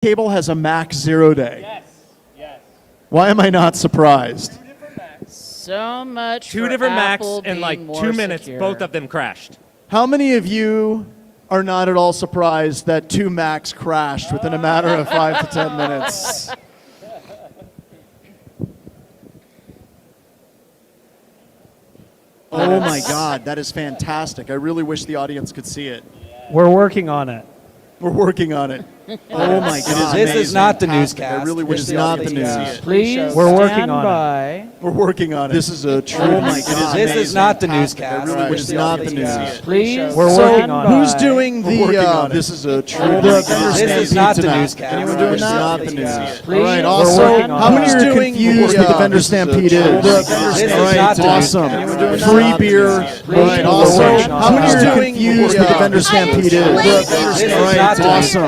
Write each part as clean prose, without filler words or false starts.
cable has a Mac 0 day. Yes. Yes. Why am I not surprised? So much Two for different Macs Apple in like being 2 minutes, secure. both of them crashed. How many of you are not at all surprised that 2 Macs crashed within a matter of 5 to 10 minutes? Oh my God, that is fantastic. I really wish the audience could see it. We're working on it. We're working on it. Oh my God. This is not the Fantastic. newscast. I really wish the audience could see it. Please We're working stand on it. by. We're working on it. This is a true. Oh my God. This is not the I newscast. really wish the audience could see it. Please We're stand working on it. by. Who's doing the? This is a true. This is not the newscast. Anyone doing that? Not the newscast. Please All right. stand Also, by. how many are confused what the vendor stampede is? This is All right. not the Awesome. newscast. Free beer. All right. Also, how many are confused what the vendor stampede is? All right. Awesome.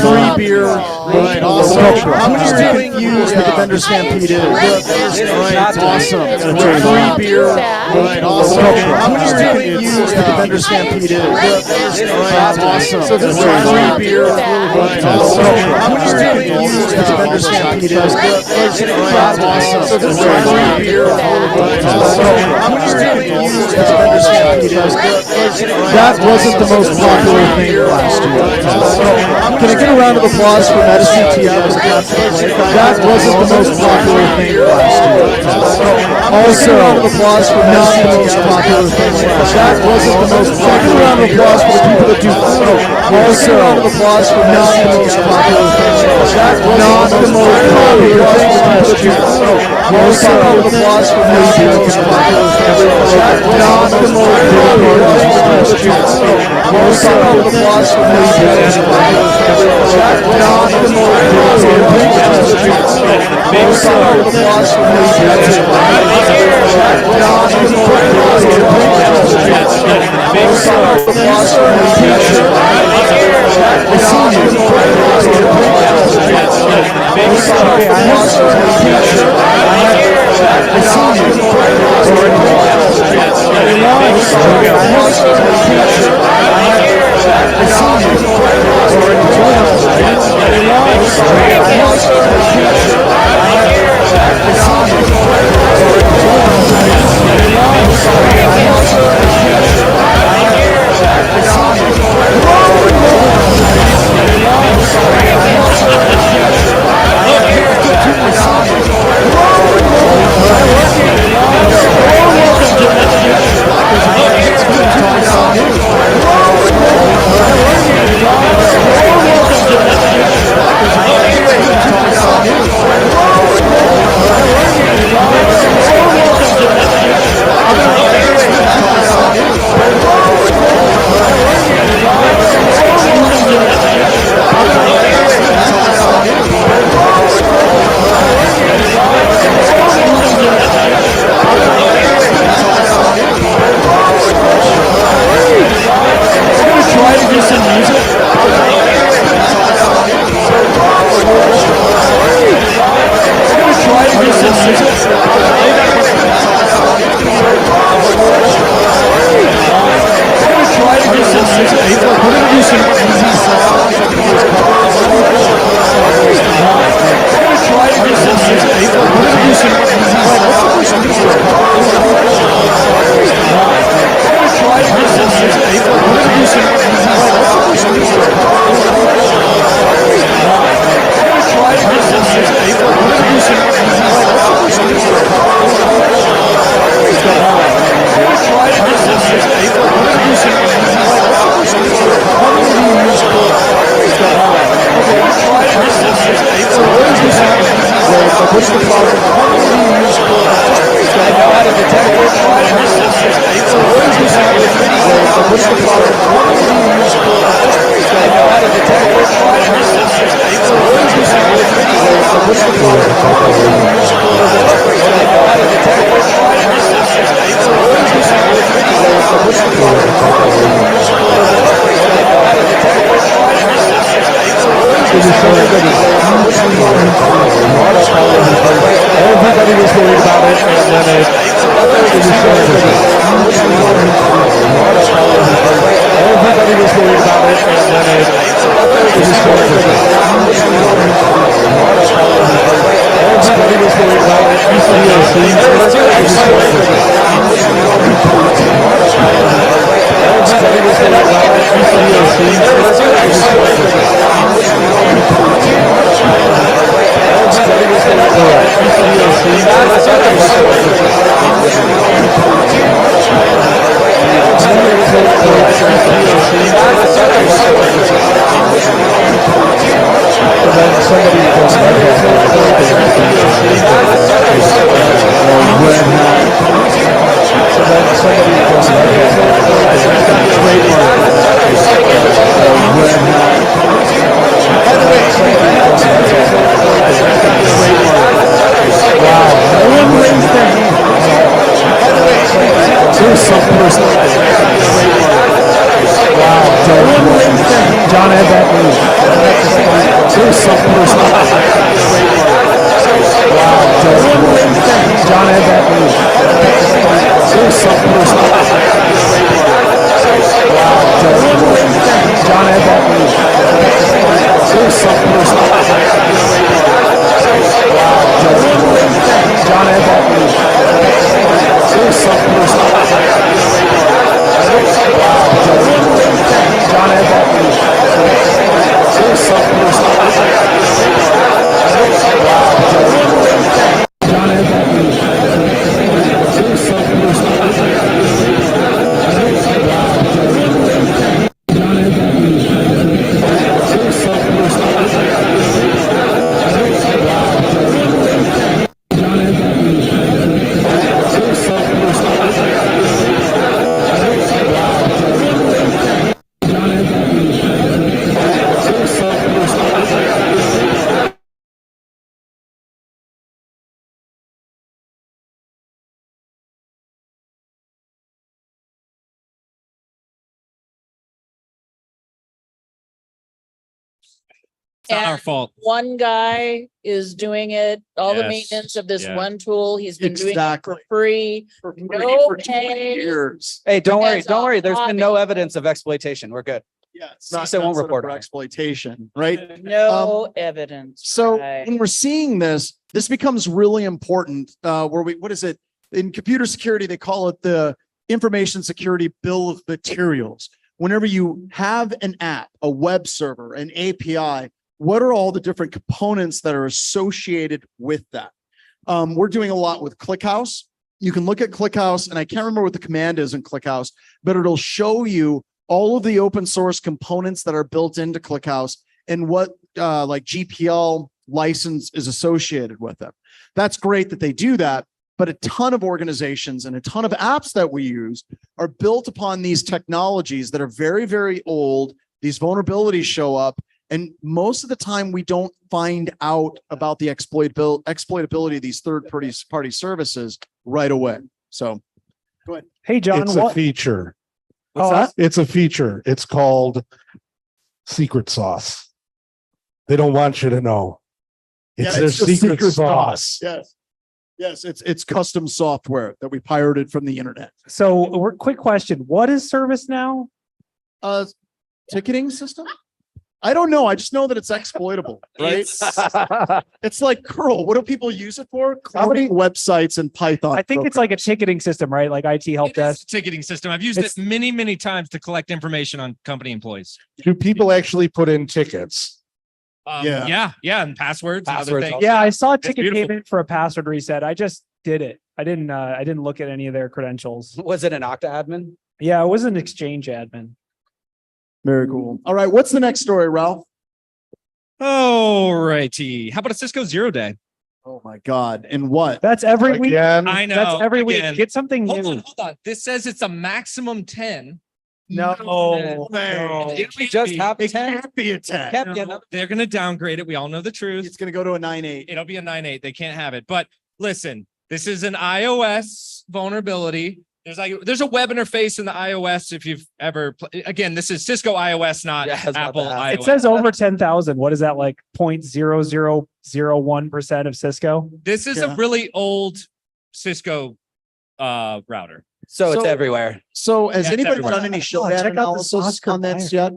Free beer. All right. Also, how many are confused what the vendor stampede is? All right. Awesome. Free beer. All right. Also, how many are confused what the vendor stampede is? All right. Awesome. Free beer. All right. Also, how many are confused what the vendor stampede is? All right. Awesome. Free beer. All right. Also, how many are confused what the vendor stampede is? That wasn't the most popular thing last year. Can I get a round of applause for MetaCTF as a concept? That wasn't the most popular thing last year. Also, a round of applause for not the most popular thing last year. That wasn't the most popular. Round of applause for the people that do. Also, a round of applause for not the most popular thing last year. That was not the most popular thing last year. Also, a round of applause for not the most popular thing last year. Not the most popular thing last year. Also, a round of applause for not the most popular thing last year. Not the most popular thing last year. Also, a round of applause for not the most popular thing last year. Not the most popular thing last year. Also, a round of applause for not the most popular thing last year. I see you. Also, a round of applause for not the most popular thing last year. I see you. Everybody was worried about it, and then it Everybody was worried about it, and then everybody was worried about it. John had that news. There's some person. Wow. John had that news. There's some person. Wow. John had that news. There's some person. Wow. John had that news. There's some person. John had that news. There's some person. John had that news. There's some person. John had that news. There's some person. John had that news. There's some person. It's not our fault. One guy is doing it, all the Yes. maintenance of this Yeah. one tool. He's been doing it Exactly. for free. For No 20 pay. years. Hey, don't worry. As a Don't worry. There's been no hobby. evidence of exploitation. We're good. Yeah, it's not CISO won't sort of report for on it. exploitation, right? No evidence. So Right. when we're seeing this, this becomes really important. What is it? In computer security, they call it the information security bill of materials. Whenever you have an app, a web server, an API, what are all the different components that are associated with that? We're doing a lot with ClickHouse. You can look at ClickHouse, and I can't remember what the command is in ClickHouse, but it'll show you all of the open source components that are built into ClickHouse and what like GPL license is associated with them. That's great that they do that, but a ton of organizations and a ton of apps that we use are built upon these technologies that are very, very old. These vulnerabilities show up, and most of the time we don't find out about the exploitability of these third-party services right away. So go ahead. Hey, John, It's a feature. What's that? It's a feature. It's called secret sauce. They don't want you to know. It's Yeah, their it's the secret sauce. Yes. Yes, it's custom software that we pirated from the internet. So, quick question: what is ServiceNow? Ticketing system? I don't know. I just know that it's exploitable, right? It's like curl. What do people use it for? Cloning websites and Python. I think it's like a ticketing system, right? Like IT help It is a desk. ticketing system. I've used It's- it many, many times to collect information on company employees. Do people actually put in tickets? Yeah. Yeah, and passwords, and other Passwords things. also. Yeah, I saw a ticket beautiful. payment for a password reset. I just did it. I didn't look at any of their credentials. Was it an Okta admin? Yeah, it was an Exchange admin. Very cool. All right. What's the next story, Ralph? All righty. How about a Cisco 0 day? Oh my God. And what? That's every week. Again, I know. That's every again. week. Get something Hold new. on, hold on. This says it's a maximum 10. No, way. Didn't we just have It 10? can't be a 10. Kept getting- They're going to downgrade it. We all know the truth. It's going to go to a 9.8. It'll be a 9.8. They can't have it. But listen, this is an iOS vulnerability. There's a web interface in the iOS. If you've ever, again, this is Cisco iOS, not Yeah, I was about Apple to ask. iOS. it says over 10,000. What is that, like 0.0001% of Cisco? This is Yeah. a really old Cisco router. So it's So- everywhere. So has Yeah, it's anybody everywhere. done any Oh, showdown check out the analysis Oscar on that Mayer. yet?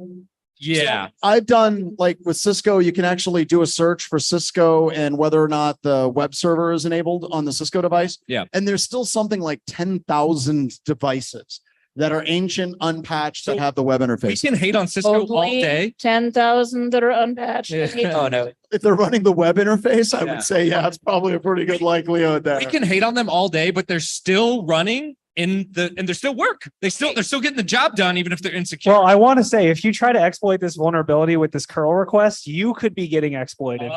Yeah. I've done, like with Cisco, you can actually do a search for Cisco and whether or not the web server is enabled on the Cisco device. Yeah. And there's still something like 10,000 devices that are ancient, unpatched, that So have the web We interface. can hate on Cisco all day. 10,000 that are unpatched. Yeah. Oh, no. If they're running the web interface, I Yeah. would say, yeah, it's probably a pretty good likelihood there. We can hate on them all day, but they're still running and they're still work. They're still getting the job done, even if they're insecure. Well, I want to say, if you try to exploit this vulnerability with this curl request, you could be getting exploited.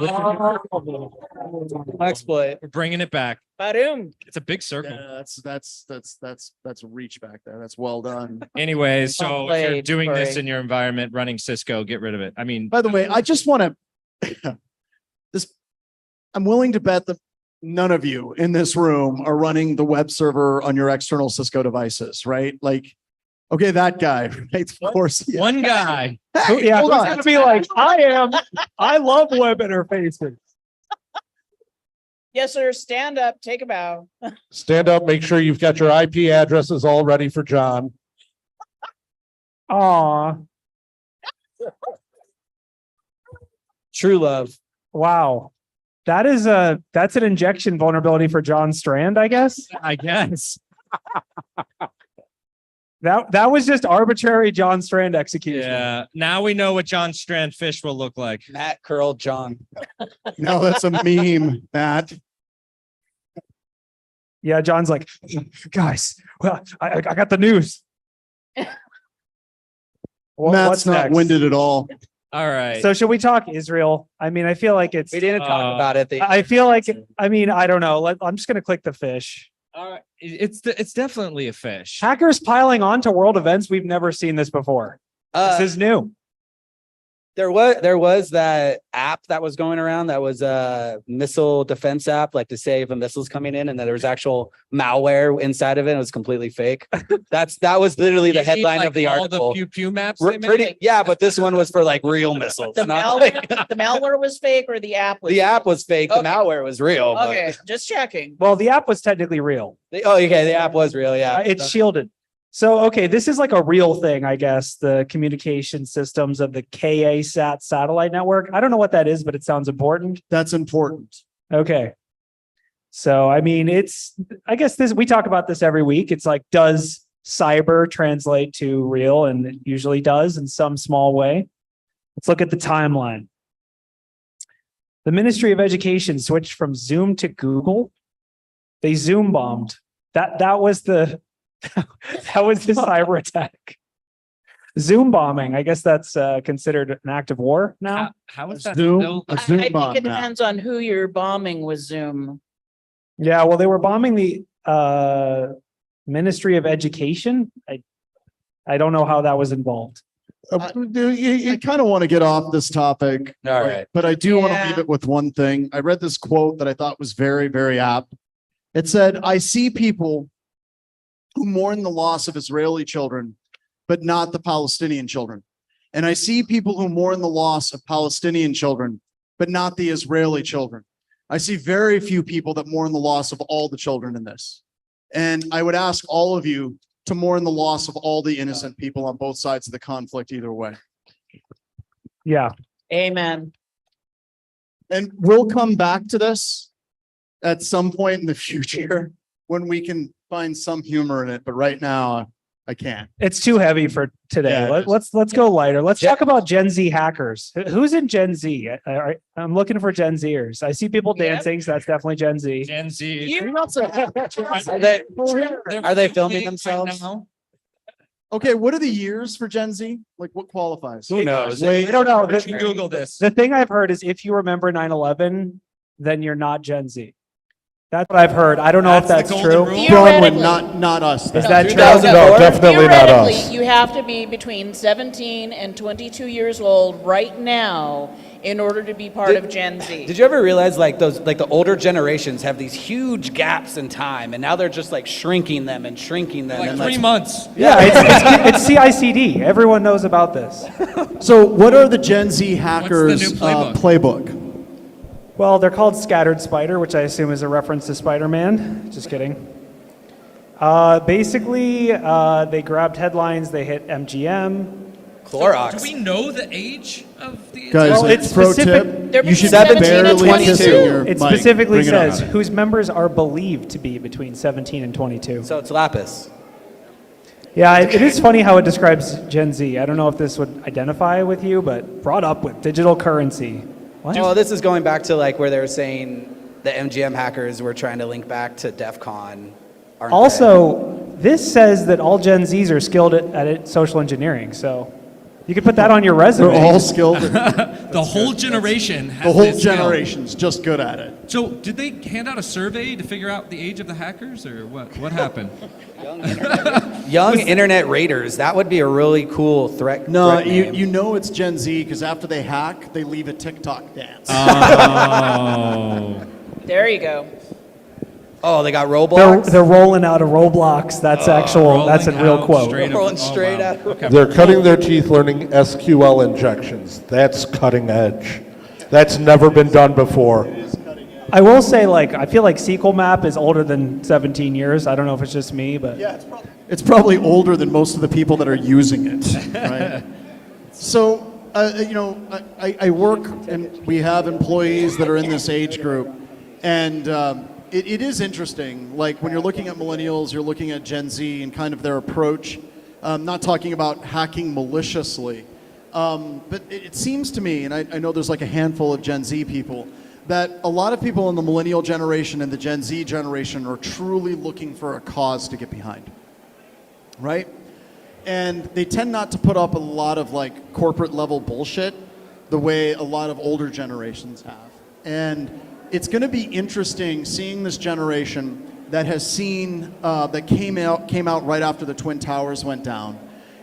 Exploit. We're bringing it back. Ba-doom. It's a big circle. Yeah, that's a reach back there. That's well done. Anyways, so if you're Played, doing this sorry. in your environment, running Cisco, get rid of it. I mean, By the way, I just want to I'm willing to bet that none of you in this room are running the web server on your external Cisco devices, right? Like, okay, that guy, right? Of course. Yeah. one guy. Hey, Yeah, hold who's on. gonna be like, I love web interfaces. Yes, sir. Stand up, take a bow. Stand up, make sure you've got your IP addresses all ready for John. Aw, True love. wow. That's an injection vulnerability for John Strand, I guess. I guess. That was just arbitrary John Strand execution. Yeah. Now we know what John Strand fish will look like. Matt Curl John. No, that's a meme, Matt. Yeah, John's like, guys, well, I got the news. Matt's What's not next? winded at all. All right. So should we talk Israel? I mean, I feel like it's. We didn't talk about it. I feel like. I mean, I don't know. I'm just gonna click the fish. All right. It's definitely a fish. Hackers piling on to world events. We've never seen this before. This is new. There was that app that was going around that was a missile defense app, like to say if a missile's coming in, and then there was actual malware inside of it. It was completely fake. That was literally the You mean headline like of the all article. the pew pew maps. They made? Pretty, yeah, but this one was for like real missiles. The not like- malware was fake or the app was the app was fake. The Okay. malware was real. but- Okay, just checking. Well, the app was technically real. Oh, okay. The app was real. Yeah. It's shielded. So, okay, this is like a real thing, I guess. The communication systems of the KA-SAT satellite network. I don't know what that is, but it sounds important. That's important. Okay. So, I mean, I guess we talk about this every week. It's like, does cyber translate to real? And it usually does in some small way. Let's look at the timeline. The Ministry of Education switched from Zoom to Google. They Zoom bombed. That was the cyber attack. Zoom bombing. I guess that's considered an act of war now. How is that Zoom, still? a I Zoom think bomb it now. depends on who you're bombing with Zoom. Yeah, well, they were bombing the Ministry of Education. I don't know how that was involved. You kind of want to get off this topic, All right. but I do want to Yeah. leave it with one thing. I read this quote that I thought was very, very apt. It said, "I see people who mourn the loss of Israeli children, but not the Palestinian children. And I see people who mourn the loss of Palestinian children, but not the Israeli children. I see very few people that mourn the loss of all the children in this. And I would ask all of you to mourn the loss of all the innocent people on both sides of the conflict either way." Yeah. Amen. And we'll come back to this at some point in the future when we can find some humor in it. But right now, I can't. It's too heavy for today. Yeah, it is. Let's go lighter. Let's talk about Gen Z hackers. Who's in Gen Z? I'm looking for Gen Zers. I see people Yep. dancing, so that's definitely Gen Z. Gen Z. Are they filming themselves? now? Okay, what are the years for Gen Z? Like what qualifies? Who knows? I don't know. You can Google this. The thing I've heard is if you remember 9/11, then you're not Gen Z. That's what I've heard. I don't know if That's the that's golden true. rule? Bronwyn, Theoretically. not us. Is that true? No, definitely not Theoretically, us. you have to be between 17 and 22 years old right now in order to be part of Gen Z. Did you ever realize like the older generations have these huge gaps in time, and now they're just like shrinking them and shrinking them. Like and 3 months. Yeah, it's CICD. Everyone knows about this. So what are the Gen Z hackers new playbook? playbook? Well, they're called Scattered Spider, which I assume is a reference to Spider-Man. Just kidding. Basically, they grabbed headlines, they hit MGM. Clorox. Do we know the age of the Guys, Well, it's pro specific- tip, They're you should between 17 and barely kiss 22. your It mic. specifically Bring it on. says whose members are believed to be between 17 and 22. So it's Lapis. Yeah, it is funny how it describes Gen Z. I don't know if this would identify with you, but brought up with digital currency. What? Well, this is going back to like where they were saying the MGM hackers were trying to link back to DEF CON. aren't they? Also, this says that all Gen Zs are skilled at social engineering, so you could put that on your resume. They're all skilled. The whole generation has The whole this skill. generation's just good at it. So did they hand out a survey to figure out the age of the hackers or what? What happened? Young internet raiders. That would be a really cool threat. No, threat name. you know it's Gen Z because after they hack, they leave a TikTok dance. Oh. There you go. Oh, they got They're, Roblox. they're rolling out a Roblox. That's actual. That's a Rolling real out quote. straight up- Rolling oh, straight wow. out. Okay. They're cutting their teeth learning SQL injections. That's cutting edge. That's never been done before. I will say, like, I feel like SQL Map is older than 17 years. I don't know if it's just me, but Yeah, it's probably older than most of the people that are using it, right? So, I work and we have employees that are in this age group, and it is interesting. Like when you're looking at millennials, you're looking at Gen Z and kind of their approach. Not talking about hacking maliciously, but it seems to me, and I know there's like a handful of Gen Z people, that a lot of people in the millennial generation and the Gen Z generation are truly looking for a cause to get behind, right? And they tend not to put up a lot of like corporate level bullshit the way a lot of older generations have. And it's going to be interesting seeing this generation that has seen, that came out right after the Twin Towers went down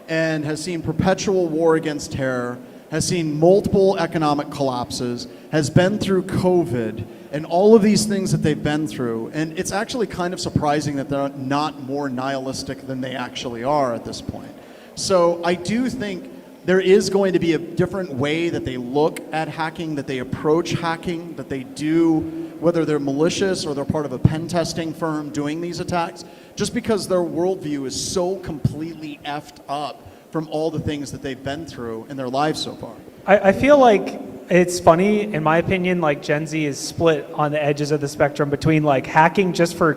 and has seen perpetual war against terror, has seen multiple economic collapses, has been through COVID, and all of these things that they've been through. And it's actually kind of surprising that they're not more nihilistic than they actually are at this point. So I do think there is going to be a different way that they look at hacking, that they approach hacking, that they do, whether they're malicious or they're part of a pen testing firm doing these attacks, just because their worldview is so completely effed up from all the things that they've been through in their lives so far. I feel like it's funny, in my opinion, like Gen Z is split on the edges of the spectrum between like hacking just for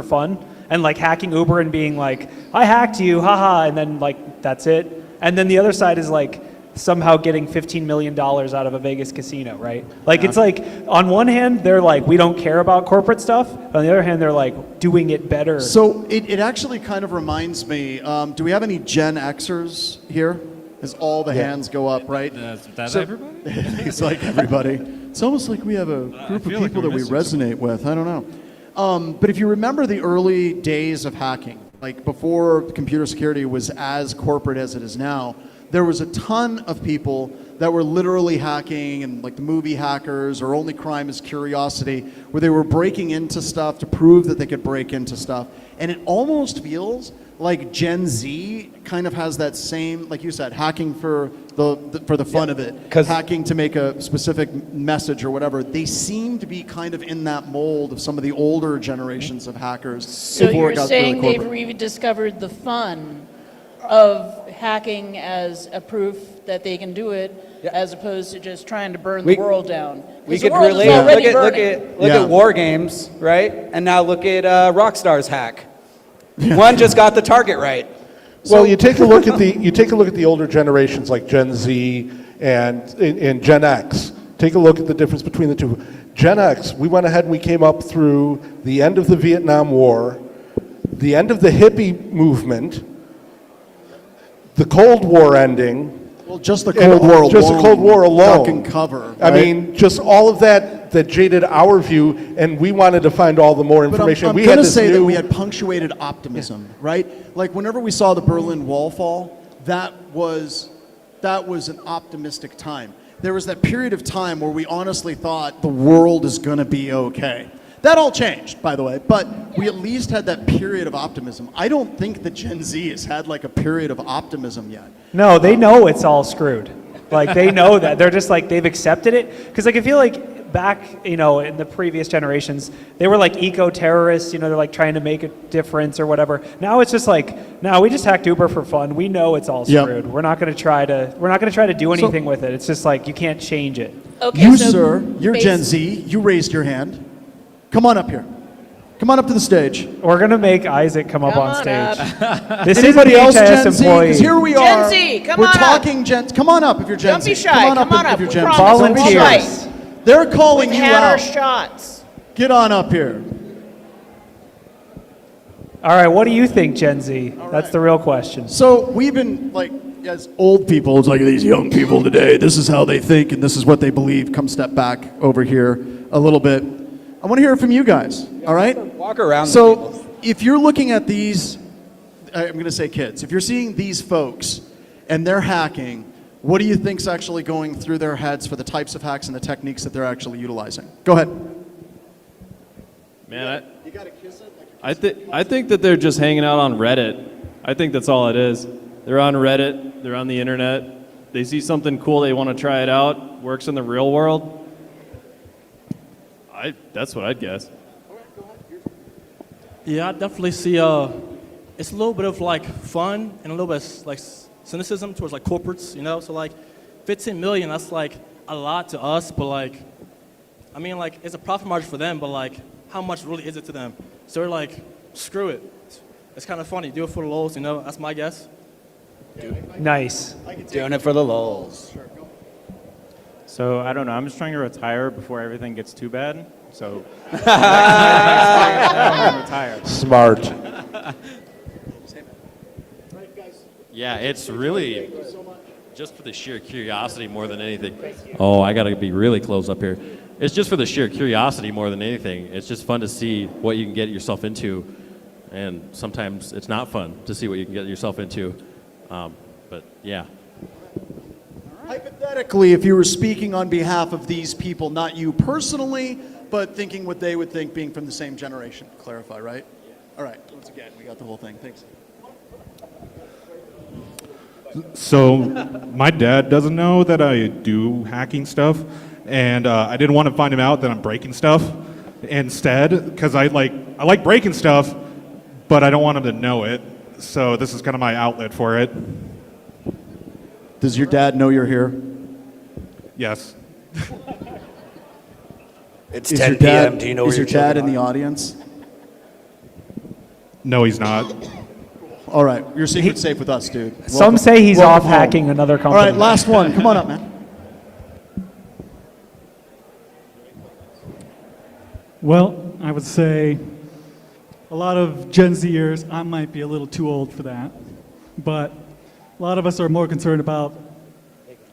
fun and like hacking Uber and being like, I hacked you, haha, and then like, that's it. And then the other side is like somehow getting $15 million out of a Vegas casino, right? Like it's like, on one hand, they're like, we don't care about corporate stuff. On the other hand, they're like doing it better. So it actually kind of reminds me, do we have any Gen Xers here? As all the hands go up, right? That's So- everybody? It's like everybody. It's almost like we have a group of feel like people we're that we missing resonate with. I don't know. But if you remember the early days of hacking, like before computer security was as corporate as it is now, there was a ton of people that were literally hacking, and like the movie Hackers or Only Crime is Curiosity, where they were breaking into stuff to prove that they could break into stuff. And it almost feels like Gen Z kind of has that same, like you said, hacking for the fun of it, 'Cause- hacking to make a specific message or whatever. They seem to be kind of in that mold of some of the older generations of hackers. So before it you're got saying really they've corporate. rediscovered the fun of hacking as a proof that they can do it, Yeah. as opposed to just trying to burn We- the world down. We 'Cause the could world is relate. already Look burning. Yeah. at War Games, right? And now look at Rockstar's hack. One just got the target right. Well, you take a look at the older generations like Gen Z and Gen X. Take a look at the difference between the two. Gen X, we went ahead and we came up through the end of the Vietnam War, the end of the hippie movement, the Cold War ending. Well, just the Cold War alone. Just the Cold War alone. Duck and cover. I right? mean, just all of that jaded our view, and we wanted to find all the more But information. I'm we going had to this say that new- we had punctuated optimism, right? Like whenever we saw the Berlin Wall fall, that was an optimistic time. There was that period of time where we honestly thought the world is going to be okay. That all changed, by the way, but we at least had that period of optimism. I don't think that Gen Z has had like a period of optimism yet. No, they know it's all screwed. Like they know that. They're just like, they've accepted it. Because like I feel like back, you know, in the previous generations, they were like eco-terrorists, you know, they're like trying to make a difference or whatever. Now it's just like, no, we just hacked Uber for fun. We know it's all Yep. screwed. We're not going to try to do anything with it. It's just like, you can't change it. Okay, You, so sir, you're bas- Gen Z. You raised your hand. Come on up here. Come on up to the stage. We're going to make Isaac come up Come on on stage. up. This Anybody is else a Gen BHIS Z? employee. Because here we Gen are. Z, come We're on up. talking Gen. Come on up if you're Gen Don't Z. be shy. Come on if up. you're We Gen Z. promise Don't be we'll shy. fight. They're calling We've you had our out. shots. Get on up here. All right, what do you think, Gen Z? That's the real question. So we've been like, as old people, it's like these young people today. This is how they think and this is what they believe. Come step back over here a little bit. I want to hear it from you guys. All right. Walk around. the So tables. if you're looking at these, I'm going to say kids. If you're seeing these folks and they're hacking, what do you think's actually going through their heads for the types of hacks and the techniques that they're actually utilizing? Go ahead. Man, I think that they're just hanging out on Reddit. I think that's all it is. They're on Reddit. They're on the internet. They see something cool. They want to try it out. Works in the real world. That's what I'd guess. Yeah, I definitely see. It's a little bit of like fun and a little bit like cynicism towards like corporates, you know. So like, 15 million. That's like a lot to us, but like, I mean, like it's a profit margin for them, but like, how much really is it to them? So they're like, screw it. It's kind of funny. Do it for the lows, you know. That's my guess. Nice. Doing it for the lulz. So I don't know. I'm just trying to retire before everything gets too bad. So retire. Smart. Yeah, it's really just for the sheer curiosity more than anything. Oh, I got to be really close up here. It's just for the sheer curiosity more than anything. It's just fun to see what you can get yourself into, and sometimes it's not fun to see what you can get yourself into. But yeah. Hypothetically, if you were speaking on behalf of these people, not you personally, but thinking what they would think being from the same generation. Clarify, right? All right. Once again, we got the whole thing. Thanks. So my dad doesn't know that I do hacking stuff, and I didn't want to find him out that I'm breaking stuff instead, because I like breaking stuff, but I don't want him to know it. So this is kind of my outlet for it. Does your dad know you're here? Yes. It's Is 10 your dad, p.m. Do you know is where your your dad in children the are? audience? No, he's not. All right, your secret's safe with us, dude. Some Welcome- say he's welcome off home. hacking another All company. right, last one. Come on up, man. Well, I would say a lot of Gen Zers, I might be a little too old for that, but a lot of us are more concerned about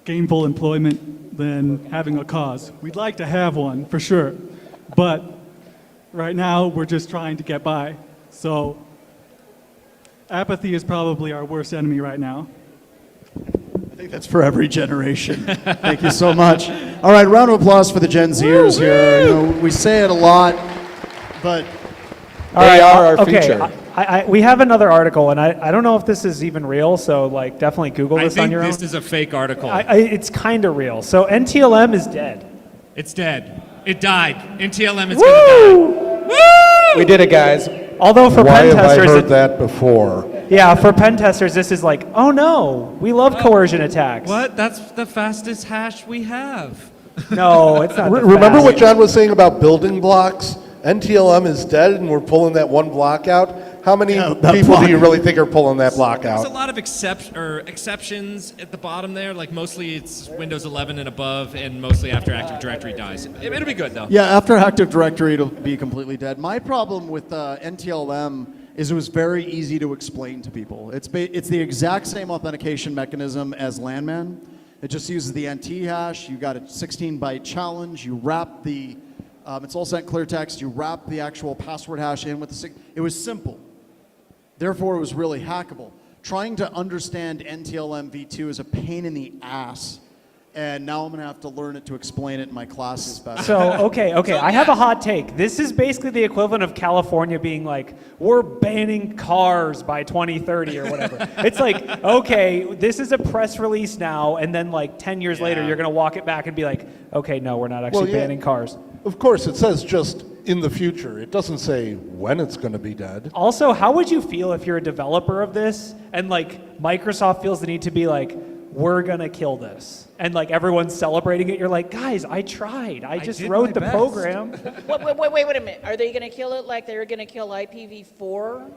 gainful employment than having a cause. We'd like to have one, for sure, but right now we're just trying to get by. So apathy is probably our worst enemy right now. I think that's for every generation. Thank you so much. All right, round of applause for the Gen Zers here. You know, we say it a lot, but They are our okay, future. we have another article, and I don't know if this is even real, so like definitely Google I this on think your this own. is a fake article. It's kind of real. So NTLM is dead. It's dead. It died. NTLM is going to die. We did it, guys. Although for Why pen have I testers, heard that before? yeah, for pen testers, this is like, oh no, we love coercion attacks. What? That's the fastest hash we have. No, it's not. the Remember what fastest. John was saying about building blocks? NTLM is dead and we're pulling that one block out. How many that people block. do you really think are pulling that block There's a out? lot of exceptions at the bottom there. Like mostly it's Windows 11 and above, and mostly after Active Directory dies. It'll be good though. yeah, after Active Directory, it'll be completely dead. My problem with NTLM is it was very easy to explain to people. It's the exact same authentication mechanism as LANman. It just uses the NT hash. You got a 16-byte challenge. You wrap the, it's all sent clear text. You wrap the actual password hash in with the, it was simple. Therefore, it was really hackable. Trying to understand NTLM v2 is a pain in the ass and now I'm gonna have to learn it to explain it in my classes better. So, okay, I have a hot take. This is basically the equivalent of California being like, we're banning cars by 2030 or whatever. It's like, okay, this is a press release now, and then like 10 years later, you're gonna walk it back and be like, okay, no, we're not actually banning cars. Of course, it says just in the future. It doesn't say when it's going to be dead. Also, how would you feel if you're a developer of this and like Microsoft feels the need to be like, we're gonna kill this, and like everyone's celebrating it? You're like, guys, I tried. I just wrote the program. Wait a minute. Are they going to kill it like they're going to kill IPv4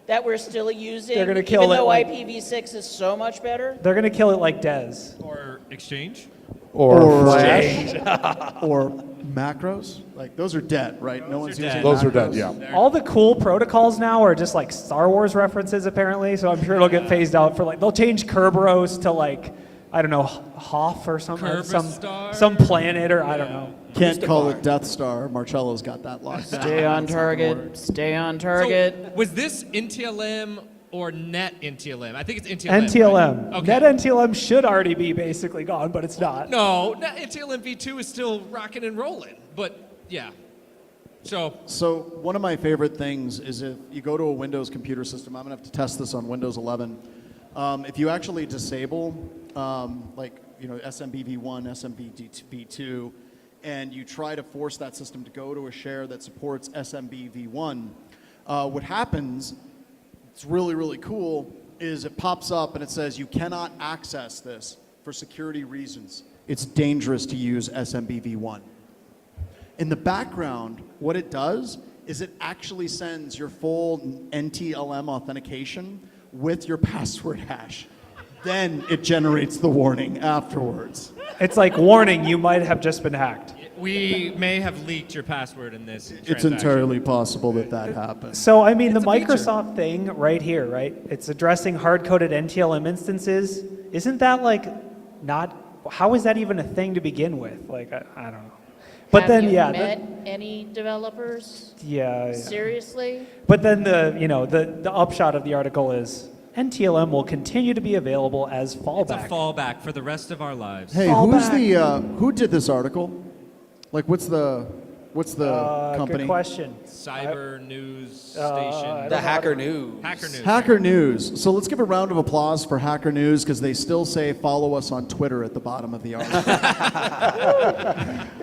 that we're still using? They're gonna kill even it though like- IPv6 is so much better? They're gonna kill it like Dez. Or Exchange. Or Flash. Or macros. Like those are dead, right? No one's using Those are macros. dead, yeah. All the cool protocols now are just like Star Wars references, apparently. So I'm sure it'll get phased out for like, they'll change Kerberos to like, I don't know, Hoth or something, some planet, or I don't know. Can't call it Death Star. Marcello's got that locked down. Stay on That's not gonna work. target. Stay on target. So, was this NTLM or net NTLM? I think it's NTLM. NTLM. Right? Okay. Net NTLM should already be basically gone, but it's not. No, net NTLM v2 is still rocking and rolling. But yeah. So one of my favorite things is if you go to a Windows computer system, I'm gonna have to test this on Windows 11. If you actually disable SMBv1, SMBv2, and you try to force that system to go to a share that supports SMBv1, what happens, it's really, really cool, is it pops up and it says you cannot access this for security reasons. It's dangerous to use SMBv1. In the background, what it does is it actually sends your full NTLM authentication with your password hash. Then it generates the warning afterwards. It's like, warning, you might have just been hacked. we may have leaked your password in this It's transaction. entirely possible that that happened. So, I mean, It's the a feature. Microsoft thing right here, right? It's addressing hard-coded NTLM instances. Isn't that like not, how is that even a thing to begin with? Like, I don't know. But Have then, you yeah. met any developers? Yeah. Seriously? But then the upshot of the article is NTLM will continue to be available as fallback. It's a fallback for the rest of our lives. Hey, who's the who did this article? Like, what's the company? Good question. Cyber News Station. The Hacker News. Hacker News. Hacker News. So let's give a round of applause for Hacker News because they still say follow us on Twitter at the bottom of the article.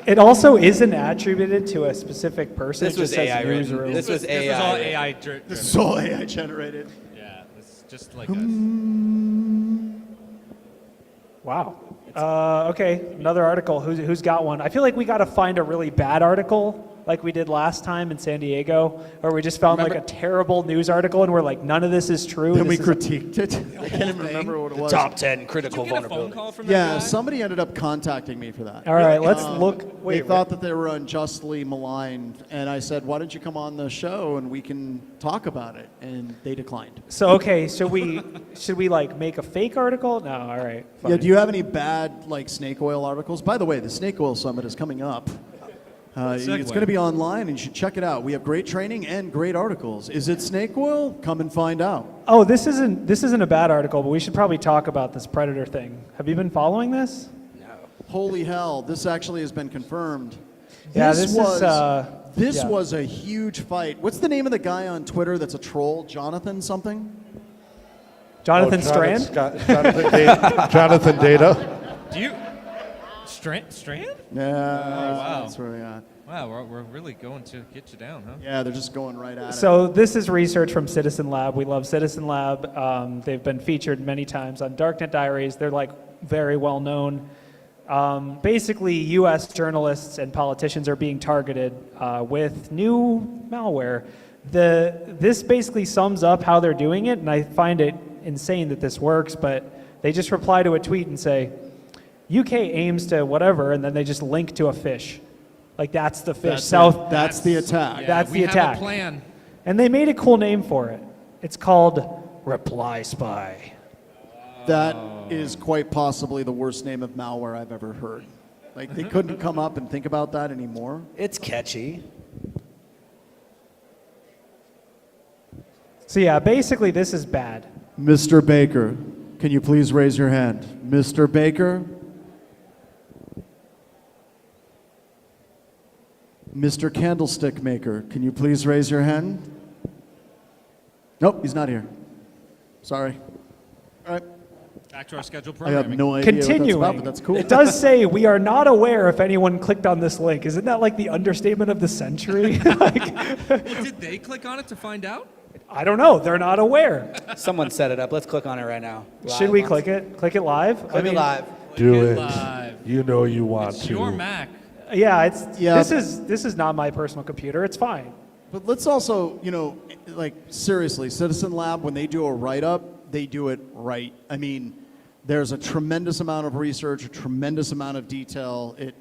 It also isn't attributed to a specific person. This It just was says AI newsroom. written. This was This AI. was all written. AI driven. This is all AI generated. Yeah, it's just like us. Wow. Okay, another article. Who's got one? I feel like we got to find a really bad article like we did last time in San Diego, where we just found like a terrible news article and we're like, none of this is true. Then we This is- critiqued it. I can't even remember what it was. Top 10 critical Did you get a phone vulnerabilities. call from that Yeah, guy? somebody ended up contacting me for that. All right, let's look. They Wait, thought that they were unjustly maligned, and I said, "Why don't you come on the show and we can talk about it?" And they declined. so okay, should we like make a fake article? No, all right. Yeah. fine. Do you have any bad like snake oil articles? By the way, the Snake Oil Summit is coming up. It's Segue. going to be online, and you should check it out. We have great training and great articles. Is it snake oil? Come and find out. Oh, this isn't a bad article, but we should probably talk about this Predator thing. Have you been following this? Holy hell! This actually has been confirmed. Yeah, this is, This yeah. was a huge fight. What's the name of the guy on Twitter that's a troll? Jonathan something? Jonathan Strand? Jonathan Data. Do you? Strand? Yeah. wow. That's where we are. Wow, we're really going to get you down, huh? Yeah, they're just going right at it. So this is research from Citizen Lab. We love Citizen Lab. They've been featured many times on Darknet Diaries. They're like very well known. Basically, U.S. journalists and politicians are being targeted with new malware. This basically sums up how they're doing it, and I find it insane that this works, but they just reply to a tweet and say, UK aims to whatever, and then they just link to a fish. Like, that's the fish. That's the attack. Yeah, That's we the have attack. a plan. And they made a cool name for it. It's called Reply Spy. That is quite possibly the worst name of malware I've ever heard. Like, they couldn't come up and think about that anymore. It's catchy. So yeah, basically this is bad. Mr. Baker, can you please raise your hand? Mr. Baker? Mr. Candlestick Maker, can you please raise your hand? Nope, he's not here. Sorry. All right. Back to our scheduled I have programming. no idea what that's Continuing, about, but that's cool. it does say we are not aware if anyone clicked on this link. Isn't that like the understatement of the century? Well, did they click on it to find out? I don't know. They're not aware. Someone set it up. Let's click on it right now. Should we click it? Click it live? Click it live. Do it. Live. You know you want It's to. your Mac. Yeah, Yeah. this is not my personal computer. It's fine. But let's also, like seriously, Citizen Lab, when they do a write-up, they do it right. I mean, there's a tremendous amount of research, a tremendous amount of detail. It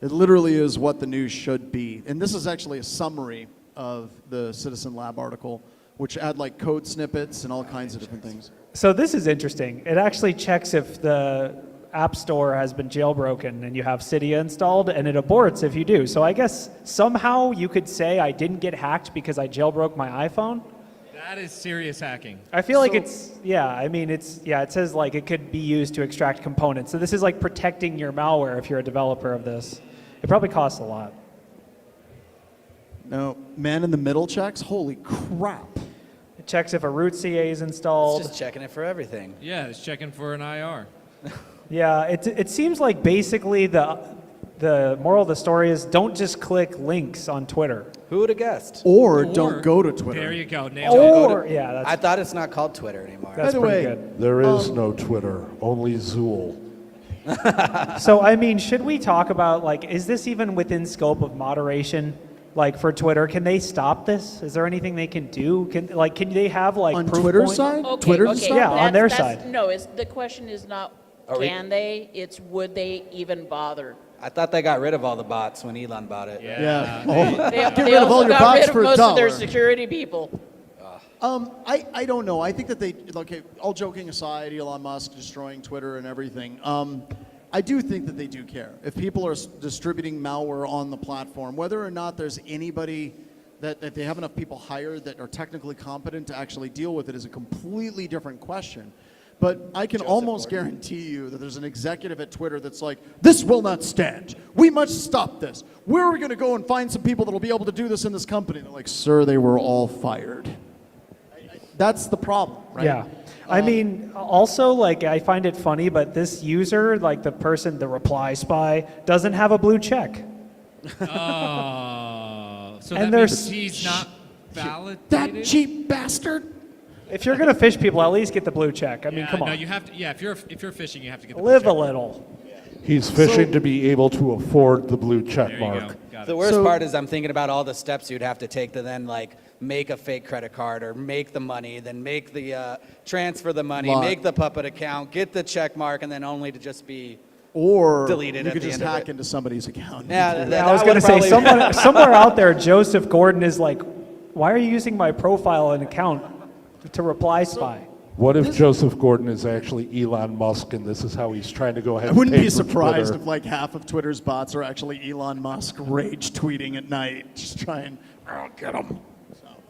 literally is what the news should be. And this is actually a summary of the Citizen Lab article, which add like code snippets and all kinds of different things. So this is interesting. It actually checks if the App Store has been jailbroken and you have Cydia installed, and it aborts if you do. So I guess somehow you could say I didn't get hacked because I jailbroke my iPhone. That is serious hacking. I feel like it says like it could be used to extract components. So this is like protecting your malware if you're a developer of this. It probably costs a lot. No, man in the middle checks? Holy crap. It checks if a root CA is installed. It's just checking it for everything. Yeah, it's checking for an IR. Yeah, it seems like basically the moral of the story is don't just click links on Twitter. Who would have guessed? Or don't go to Twitter. There you go. Nailed it. Or yeah, that's I thought it's not called Twitter anymore. that's By the pretty way, good. There is no Twitter, only Zool. So I mean, should we talk about like is this even within scope of moderation? Like for Twitter, can they stop this? Is there anything they can do? Can they have like On proof Twitter's point? side? Okay, Twitter's okay. side? Yeah, on their that's- side. No, the question is not can they, it's would they even bother? I thought they got rid of all the bots when Elon bought it. Yeah. They, Get they rid of also all your got bots rid of for most of their $1. security people. I don't know. I think that okay, all joking aside, Elon Musk destroying Twitter and everything, I do think that they do care. If people are distributing malware on the platform, whether or not there's anybody that they have enough people hired that are technically competent to actually deal with it is a completely different question. But I can almost guarantee you that there's an executive at Twitter that's like, this will not stand. We must stop this. Where are we going to go and find some people that will be able to do this in this company? And they're like, sir, they were all fired. That's the problem, right? Yeah. I mean, also, like, I find it funny, but this user, like the person, the reply spy, doesn't have a blue check. Oh, so And that means there's- he's not validated? That cheap bastard. If you're gonna fish people, at least get the blue check. I mean, Yeah, come on, no, you have to. Yeah, if you're fishing, you have to get the live a blue check. little. He's fishing to be able to afford the blue check There you mark. go. Got The it. worst So- part is I'm thinking about all the steps you'd have to take to then like make a fake credit card or make the money, then make the transfer the money, Lot. make the puppet account, get the check mark, and then only to just be Or Deleted you at could the just end of hack it. into somebody's account. Yeah, I was gonna say somewhere out there, Joseph Gordon is like, why are you using my profile and account to reply spy? What if Joseph Gordon is actually Elon Musk and this is how he's trying to go ahead I and wouldn't pay be for surprised Twitter? if like half of Twitter's bots are actually Elon Musk rage tweeting at night, just trying, oh, get him.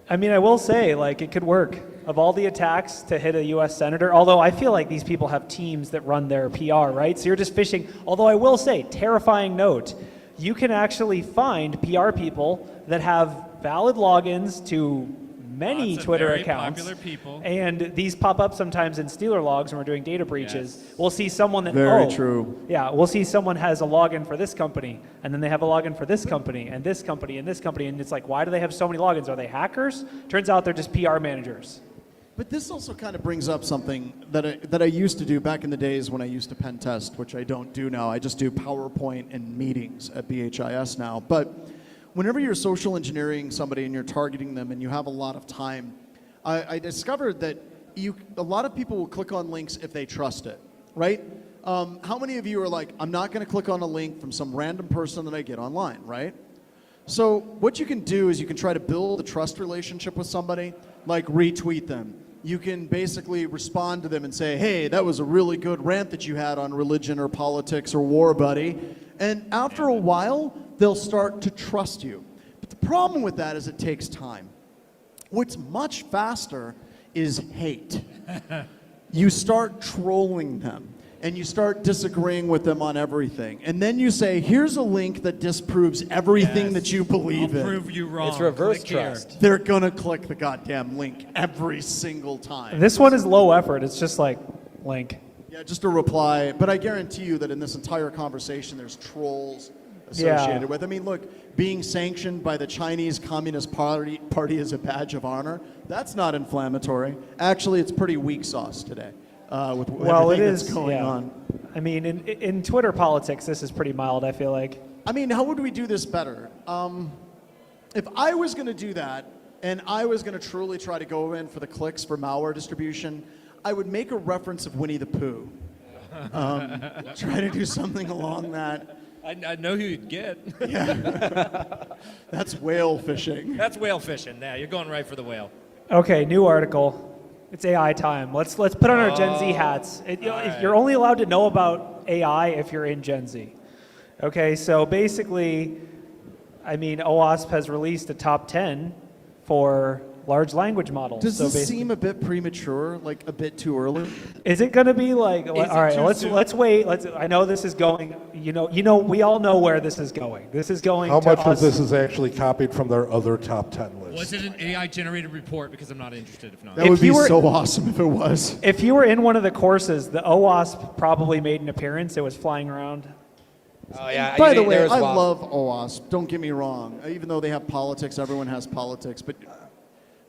I mean, I will say, like, it could work. Of all the attacks to hit a U.S. senator, although I feel like these people have teams that run their PR, right? So you're just fishing. Although I will say, terrifying note, you can actually find PR people that have valid logins to many Lots of Twitter very accounts. popular people. And these pop up sometimes in Stealer logs when we're doing data breaches. Yes. We'll see someone that, Very true. Yeah, we'll see someone has a login for this company, and then they have a login for this company, and this company, and this company, and it's like, why do they have so many logins? Are they hackers? Turns out they're just PR managers. But this also kind of brings up something that I used to do back in the days when I used to pen test, which I don't do now. I just do PowerPoint and meetings at BHIS now. But whenever you're social engineering somebody and you're targeting them and you have a lot of time, I discovered that a lot of people will click on links if they trust it, right? How many of you are like, I'm not going to click on a link from some random person that I get online, right? So what you can do is you can try to build a trust relationship with somebody, like retweet them. You can basically respond to them and say, hey, that was a really good rant that you had on religion or politics or war, buddy. And after a while, they'll start to trust you. But the problem with that is it takes time. What's much faster is hate. You start trolling them. and you start disagreeing with them on everything. And then you say, here's a link that disproves everything that you believe I'll in. prove you wrong. It's reverse Click here. trust. They're gonna click the goddamn link every single time. This one is low effort. It's just like link. Yeah, just a reply. But I guarantee you that in this entire conversation, there's trolls associated with. I mean, look, being sanctioned by the Chinese Communist Party as a badge of honor, that's not inflammatory. Actually, it's pretty weak sauce today with everything that's going on. I mean, in Twitter politics, this is pretty mild, I feel like. I mean, how would we do this better? If I was going to do that, and I was going to truly try to go in for the clicks for malware distribution, I would make a reference of Winnie the Pooh. Try to do something along that. I know who you'd get. That's whale fishing. That's whale fishing. Yeah, you're going right for the whale. Okay, new article. It's AI time. Let's put on our Gen Z hats. If you're only allowed to know about AI if you're in Gen Z. Okay, so basically, I mean, OWASP has released a top 10 for large language models. Does so this seem a bit premature, like a bit too early? Is it going to be like? All right, let's wait. I know this is going. You know, we all know where this is going. This is going. How to much us. of this is actually copied from their other top 10 list? Was it an AI-generated report? Because I'm not interested if not. That would be so awesome if it was. If you were in one of the courses, the OWASP probably made an appearance. It was flying around. Oh yeah. By the way, I love OWASP. Don't get me wrong. Even though they have politics, everyone has politics. But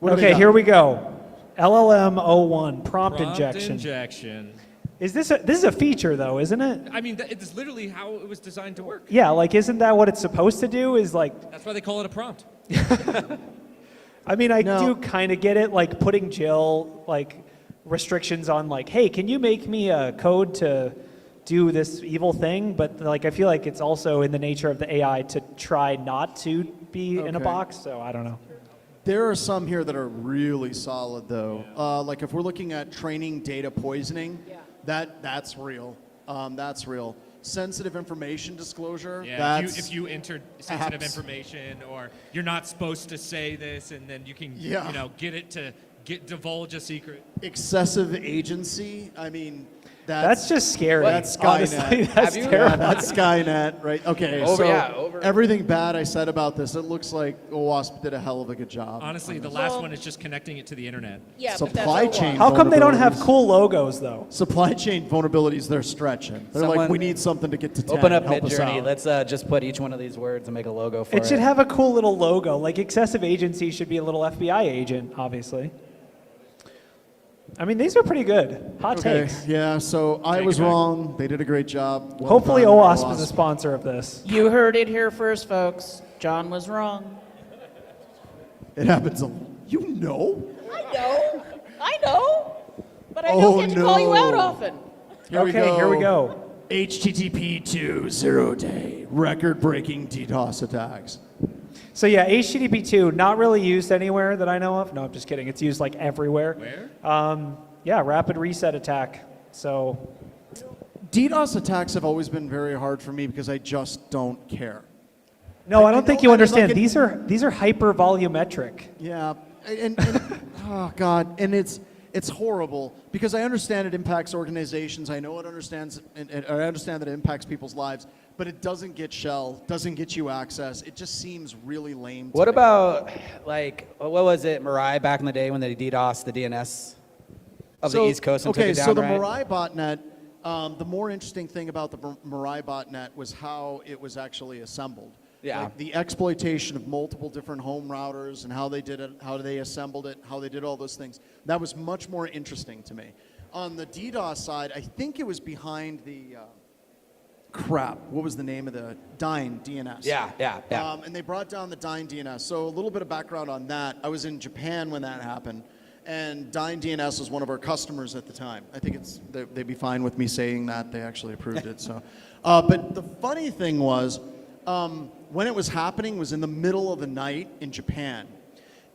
okay, here we go. LLM 01 prompt injection. Is this is a feature though, isn't it? I mean, it's literally how it was designed to work. Yeah, like isn't that what it's supposed to do? Is like. That's why they call it a prompt. I mean, I do kind of get it, like putting Jill like restrictions on, like, hey, can you make me a code to do this evil thing? But like, I feel like it's also in the nature of the AI to try not to be in a box. So I don't know. There are some here that are really solid, though. Like if we're looking at training data poisoning, that's real. That's real. Sensitive information disclosure. Yeah, if you entered sensitive information, or you're not supposed to say this, and then you can, get it to divulge a secret. Excessive agency. I mean, that's just scary. That's Skynet. Honestly, that's terrible. That's Skynet, right? Okay, everything bad I said about this, it looks like OWASP did a hell of a good job. Honestly, the last one is just connecting it to the internet. Yeah, supply chain. How come they don't have cool logos though? Supply chain vulnerabilities, they're stretching. They're like, we need something to get to 10. Open up Help us Midjourney. out. Let's just put each one of these words and make a logo for it. It should have a cool little logo. Like excessive agency should be a little FBI agent, obviously. I mean, these are pretty good. Hot takes. Yeah, so I was wrong. They did a great job. Well Hopefully done, OWASP is a sponsor of this. You heard it here first, folks. John was wrong. It happens. You know? I know. But I don't get to call you out often. Here we go. HTTP 2 0-day record-breaking DDoS attacks. So yeah, HTTP 2 not really used anywhere that I know of. No, I'm just kidding. It's used like everywhere. Where? Yeah, rapid reset attack. So DDoS attacks have always been very hard for me because I just don't care. no, I don't think you understand. These are hyper volumetric. Yeah, and oh god, and it's horrible because I understand it impacts organizations. I know it understands, and I understand that it impacts people's lives. But it doesn't get shell, doesn't get you access. It just seems really lame. What about, like, what was it, Mirai back in the day when they DDoSed the DNS of the East Coast and took it down, so the right? Mirai botnet, the more interesting thing about the Mirai botnet was how it was actually assembled. Yeah. Like the exploitation of multiple different home routers and how they did it, how they assembled it, how they did all those things. That was much more interesting to me. On the DDoS side, I think it was behind the... what was the name of the Dyn DNS? Yeah. And they brought down the Dyn DNS. So a little bit of background on that. I was in Japan when that happened, and Dyn DNS was one of our customers at the time. I think they'd be fine with me saying that. They actually approved it. So, but the funny thing was, when it was happening, it was in the middle of the night in Japan.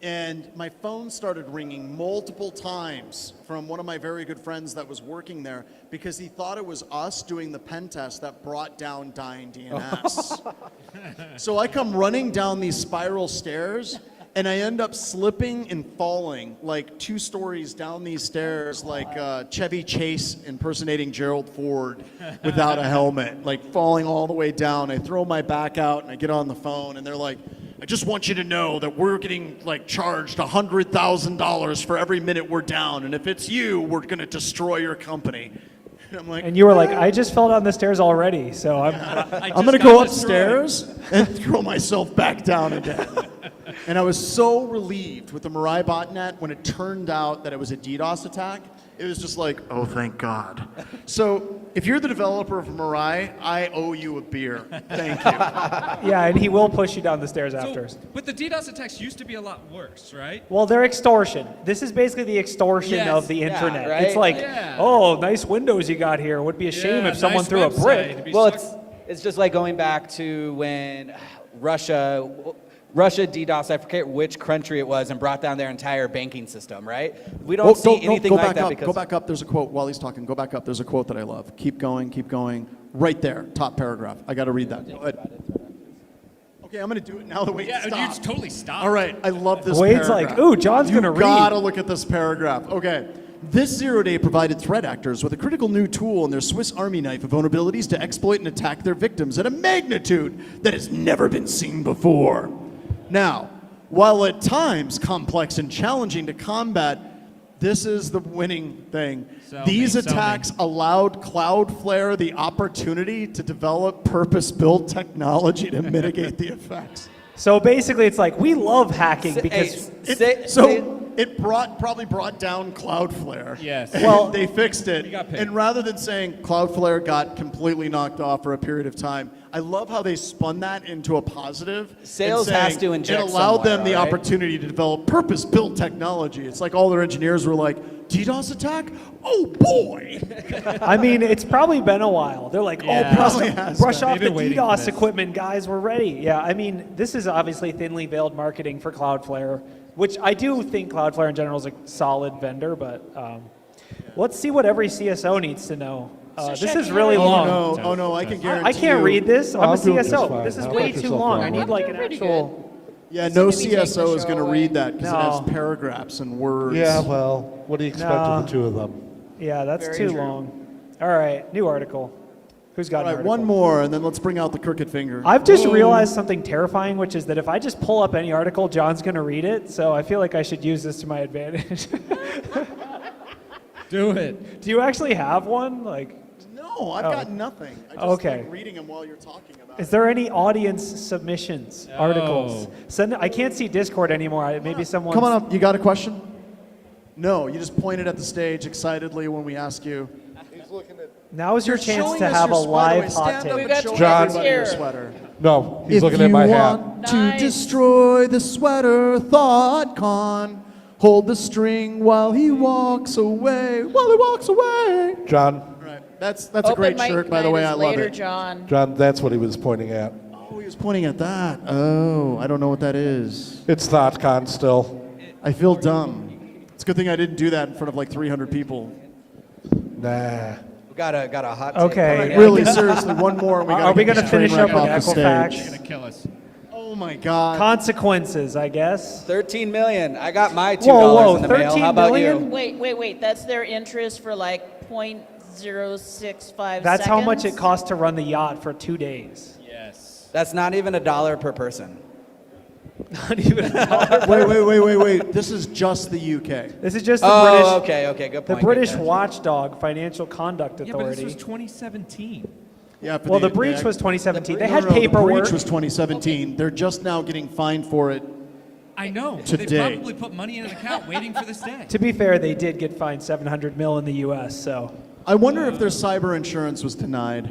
And my phone started ringing multiple times from one of my very good friends that was working there because he thought it was us doing the pen test that brought down Dyn DNS. So I come running down these spiral stairs, and I end up slipping and falling like 2 stories down these stairs, like Chevy Chase impersonating Gerald Ford without a helmet, like falling all the way down. I throw my back out and I get on the phone, and they're like, I just want you to know that we're getting like charged $100,000 for every minute we're down, and if it's you, we're gonna destroy your company. And I'm like, And you were like, I just fell down the stairs already, so I'm gonna go upstairs and throw myself back down again. And I was so relieved with the Mirai botnet when it turned out that it was a DDoS attack. It was just like, oh, thank God. So if you're the developer of Mirai, I owe you a beer. Thank you. Yeah, and he will push you down the stairs after. But the DDoS attacks used to be a lot worse, right? Well, they're extortion. This is basically the extortion Yes. of the Yeah, internet. right? It's like, Yeah. oh, nice windows you got here. Would be a shame if someone nice threw a website. brick. It'd be Well, suck- it's just like going back to when Russia DDoS, I forget which country it was, and brought down their entire banking system, right? We don't see anything go like back that up, because Go back up. There's a quote while he's talking. Go back up. There's a quote that I love. Keep going, keep going. Right there, top paragraph. I got to read that. Go ahead. Okay, I'm going to do it now. The way Yeah, it you stopped. totally stopped. All right, I love this Wade's paragraph. like, ooh, John's gonna read. You gotta look at this paragraph. Okay. This zero-day provided threat actors with a critical new tool in their Swiss Army knife of vulnerabilities to exploit and attack their victims at a magnitude that has never been seen before. Now, while at times complex and challenging to combat, this is the winning thing. These attacks allowed Cloudflare the opportunity to develop purpose-built technology to mitigate the effects. So basically, it's like, we love hacking because It probably brought down Cloudflare. Yes. And Well- they fixed it. got paid. And rather than saying Cloudflare got completely knocked off for a period of time, I love how they spun that into a positive. and Sales has saying to inject it allowed them somewhere, the right? opportunity to develop purpose-built technology. It's like all their engineers were like, DDoS attack? Oh boy! I mean, it's probably been a while. They're like, Yeah. oh, Probably has brush been. off They've the been waiting for DDoS this. equipment, guys. We're ready. Yeah, I mean, this is obviously thinly veiled marketing for Cloudflare, which I do think Cloudflare in general is a solid vendor, but let's see what every CSO needs to know. This is really long. Oh no, I can guarantee I can't you- read this. I'm a I'll do it just CSO. fine. This is How way about too yourself, long. I Ron? need like an Pretty actual. Yeah, It's no gonna be taking the CSO is show going to away. read that because it No. has paragraphs and words. Yeah, well, what do you expect of the two of them? Yeah, that's Very too true. long. All right, new article. Who's got All an right, article? one more, and then let's bring out the crooked finger. I've just realized something terrifying, which is that if I just pull up any article, John's going to read it. So I feel like I should use this to my advantage. Do it. Do you actually have one? Like, No, I've got nothing. I just Okay. like reading them while you're talking about is it. there any audience submissions, articles? Send. I can't see Discord anymore. Maybe someone. Come on up. You got a question? No, you just pointed at the stage excitedly when we ask you. Now is your You're chance showing to us have a your sweater. live Stand hot up take. We've and got show John. everybody your here. sweater. No, he's If looking at you my want hat. to Nice. destroy the sweater, ThoughtCon, hold the string while he walks away. While he walks away. John, Right. That's a Open great mic shirt, by the night way. is I love later, it. John. John, that's what he was pointing at. Oh, he was pointing at that. Oh, I don't know what that is. It's ThoughtCon still. I feel dumb. It's a good thing I didn't do that in front of like 300 people. Nah. We got a hot take. Okay. coming in. Really, seriously, one more. And we Are gotta we get gonna this train finish wreck up with off the Equifax? stage. Gonna kill us. Oh my God. Consequences, I guess. 13 million. I got my $2 Whoa, in the mail. 13 How about million? you? Wait. That's their interest for like 0.065 That's how much it seconds? costs to run the yacht for 2 days. Yes. That's not even $1 per person. Not even. Wait. This is just the UK. This is just the Oh, British. okay. Good The point. British good catch. Watchdog Financial Conduct Yeah, but this Authority. was 2017. Yeah. For Well, the breach was 2017. They had The paperwork. breach was 2017. They're just now getting fined for it. I know. So they Today. probably put money in an account waiting for this day. To be fair, they did get fined 700 mil in the U.S. So I wonder if their cyber insurance was denied.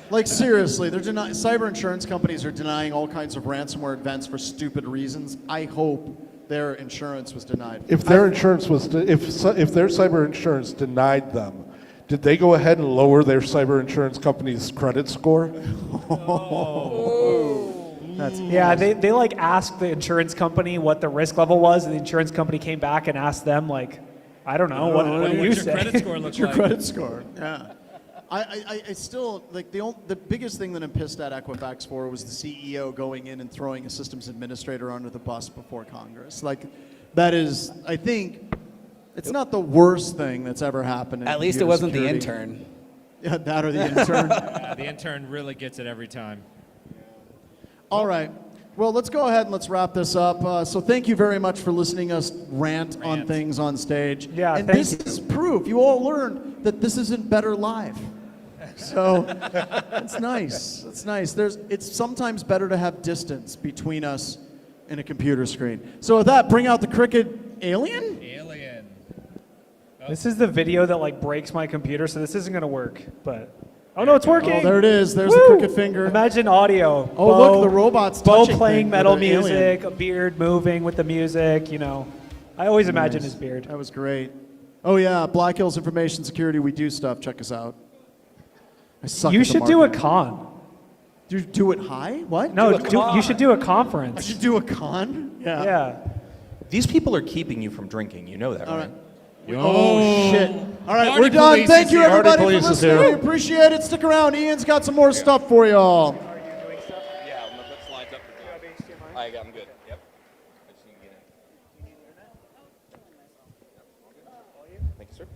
Like seriously, they're cyber insurance companies are denying all kinds of ransomware events for stupid reasons. I hope their insurance was denied. If their insurance was, if their cyber insurance denied them, did they go ahead and lower their cyber insurance company's credit score? yeah, they like asked the insurance company what the risk level was, and the insurance company came back and asked them like, I don't know, what do you What's your say? credit score look Your like? credit score. Yeah. I still, like, the biggest thing that I'm pissed at Equifax for was the CEO going in and throwing a systems administrator under the bus before Congress. Like, that is, I think, it's not the worst thing that's ever happened in At least it computer wasn't security. the intern. Yeah, that or the intern. Yeah, the intern really gets it every time. All right. Well, let's go ahead and let's wrap this up. So thank you very much for listening us rant on things on stage. Yeah, and thank this is proof. You all learned that this isn't better live. So it's nice. It's nice. It's sometimes better to have distance between us and a computer screen. So with that, bring out the Cricket Alien. Alien. This is the video that like breaks my computer, so this isn't gonna work. But oh no, it's working. Oh, there it is. There's Woo! the Cricket finger. Imagine audio. Oh, look, the robot's Bo touching playing things metal with the alien. music, a beard moving with the music. You know, I always imagine his beard. That was great. Oh yeah, Black Hills Information Security. We do stuff. Check us out. I suck. You at the should do a marketing. con. Do it high? What? No, Do a con. you should do a I conference. should do a con. Yeah. Yeah. These people are keeping you from drinking. You know that, All right? right. Oh shit! All right, Party we're done. police Thank is you here. everybody Party for police is listening. here. We appreciate it. Stick around. Ian's got some more stuff for y'all. Yeah, I'm gonna put slides up. I'm good. Yep. I just need to get in. Thank you, sir.